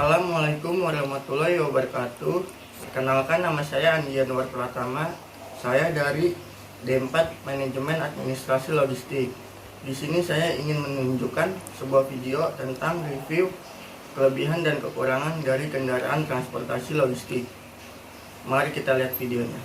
Assalamualaikum warahmatullahi wabarakatuh. Perkenalkan, nama saya Andi Januar Pratama. Saya dari D4 Manajemen Administrasi Logistik. Di sini saya ingin menunjukkan sebuah video tentang review kelebihan dan kekurangan dari kendaraan transportasi logistik. Mari kita lihat videonya.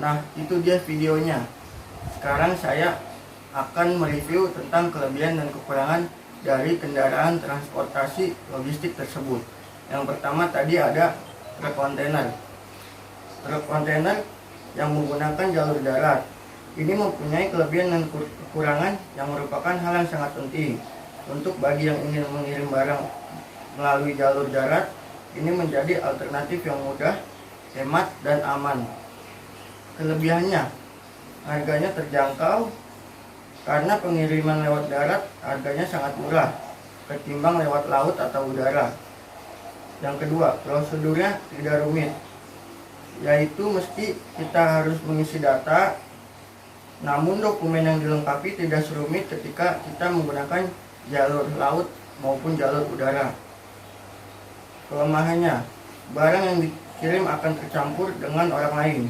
Nah, itu dia videonya. Sekarang saya akan mereview tentang kelebihan dan kekurangan dari kendaraan transportasi logistik tersebut. Yang pertama tadi ada truk kontainer. Truk kontainer yang menggunakan jalur darat. Ini mempunyai kelebihan dan kekurangan yang merupakan hal yang sangat penting. Untuk bagi yang ingin mengirim barang melalui jalur darat, ini menjadi alternatif yang mudah, hemat, dan aman. Kelebihannya, harganya terjangkau karena pengiriman lewat darat harganya sangat murah ketimbang lewat laut atau udara. Yang kedua, prosedurnya tidak rumit, yaitu mesti kita harus mengisi data, namun dokumen yang dilengkapi tidak serumit ketika kita menggunakan jalur laut maupun jalur udara. Kelemahannya, barang yang dikirim akan tercampur dengan orang lain.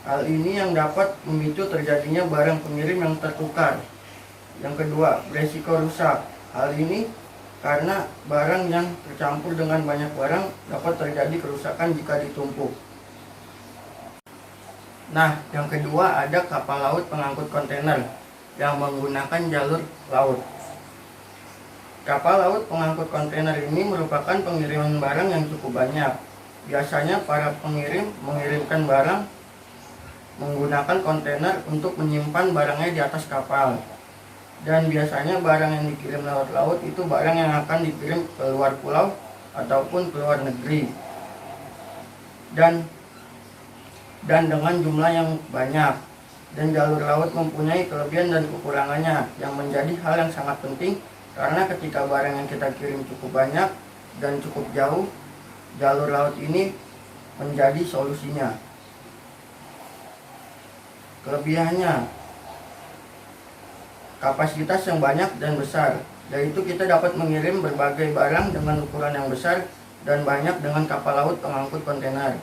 Hal ini yang dapat memicu terjadinya barang pengirim yang tertukar. Yang kedua, beresiko rusak. Hal ini karena barang yang tercampur dengan banyak barang dapat terjadi kerusakan jika ditumpuk. Nah, yang kedua ada kapal laut pengangkut kontainer yang menggunakan jalur laut. Kapal laut pengangkut kontainer ini merupakan pengiriman barang yang cukup banyak. Biasanya para pengirim mengirimkan barang menggunakan kontainer untuk menyimpan barangnya di atas kapal. Dan biasanya barang yang dikirim lewat laut itu barang yang akan dikirim ke luar pulau ataupun ke luar negeri. Dan dengan jumlah yang banyak. Dan jalur laut mempunyai kelebihan dan kekurangannya yang menjadi hal yang sangat penting, karena ketika barang yang kita kirim cukup banyak dan cukup jauh, jalur laut ini menjadi solusinya. Kelebihannya, kapasitas yang banyak dan besar, yaitu kita dapat mengirim berbagai barang dengan ukuran yang besar dan banyak dengan kapal laut pengangkut kontainer.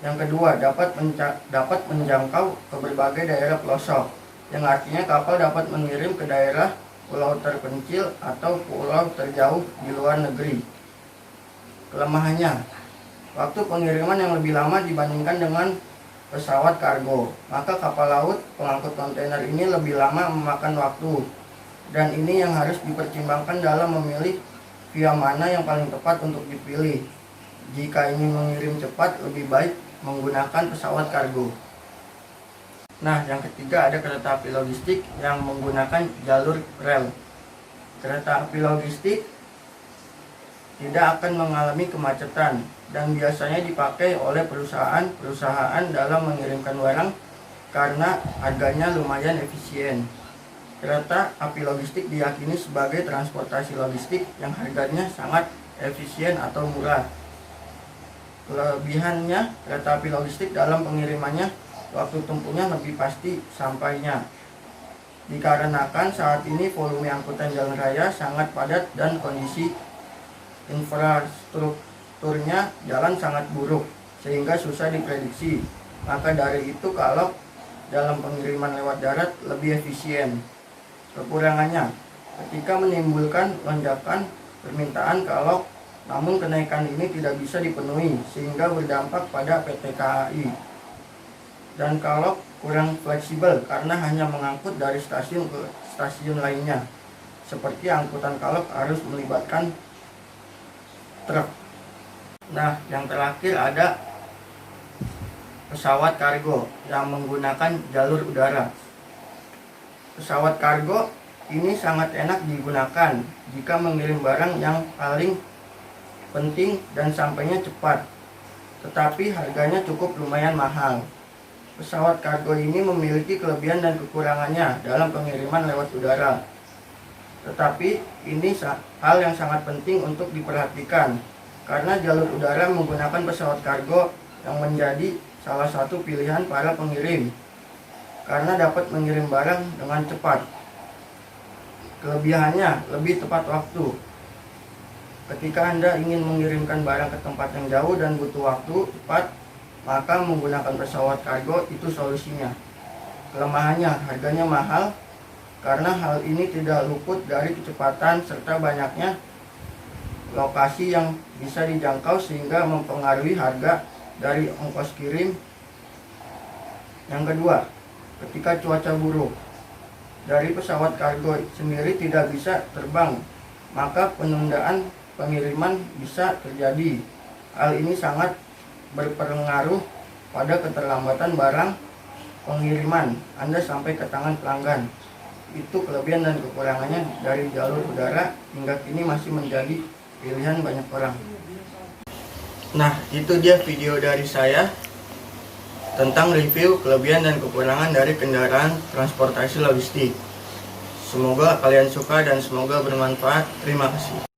Yang kedua, dapat menjangkau ke berbagai daerah pelosok, yang artinya kapal dapat mengirim ke daerah pulau terpencil atau pulau terjauh di luar negeri. Kelemahannya, waktu pengiriman yang lebih lama dibandingkan dengan pesawat kargo, maka kapal laut pengangkut kontainer ini lebih lama memakan waktu, dan ini yang harus dipertimbangkan dalam memilih via mana yang paling tepat untuk dipilih. Jika ingin mengirim cepat, lebih baik menggunakan pesawat kargo. Nah, yang ketiga ada kereta api logistik yang menggunakan jalur rel. Kereta api logistik tidak akan mengalami kemacetan dan biasanya dipakai oleh perusahaan dalam mengirimkan barang karena harganya lumayan efisien. Kereta api logistik diyakini sebagai transportasi logistik yang harganya sangat efisien atau murah. Kelebihannya, kereta api logistik dalam pengirimannya waktu tempuhnya lebih pasti sampainya. Dikarenakan saat ini volume angkutan jalan raya sangat padat dan kondisi infrastrukturnya jalan sangat buruk sehingga susah diprediksi. Maka dari itu kalau dalam pengiriman lewat darat lebih efisien. Kekurangannya, ketika menimbulkan lonjakan permintaan kalau namun kenaikan ini tidak bisa dipenuhi sehingga berdampak pada PT KAI. Dan kalau kurang fleksibel karena hanya mengangkut dari stasiun ke stasiun lainnya, seperti angkutan kalok harus melibatkan truk. Nah, yang terakhir ada pesawat kargo yang menggunakan jalur udara. Pesawat kargo ini sangat enak digunakan jika mengirim barang yang paling penting dan sampainya cepat, tetapi harganya cukup lumayan mahal. Pesawat kargo ini memiliki kelebihan dan kekurangannya dalam pengiriman lewat udara. Tetapi ini hal yang sangat penting untuk diperhatikan, karena jalur udara menggunakan pesawat kargo yang menjadi salah satu pilihan para pengirim, karena dapat mengirim barang dengan cepat. Kelebihannya, lebih tepat waktu. Ketika Anda ingin mengirimkan barang ke tempat yang jauh dan butuh waktu cepat, maka menggunakan pesawat kargo itu solusinya. Kelemahannya, harganya mahal, karena hal ini tidak luput dari kecepatan serta banyaknya lokasi yang bisa dijangkau sehingga mempengaruhi harga dari ongkos kirim. Yang kedua, ketika cuaca buruk, dari pesawat kargo sendiri tidak bisa terbang, maka penundaan pengiriman bisa terjadi. Hal ini sangat berpengaruh pada keterlambatan barang pengiriman Anda sampai ke tangan pelanggan. Itu kelebihan dan kekurangannya dari jalur udara, hingga kini masih menjadi pilihan banyak orang. Nah, itu dia video dari saya tentang review kelebihan dan kekurangan dari kendaraan transportasi logistik. Semoga kalian suka dan semoga bermanfaat. Terima kasih.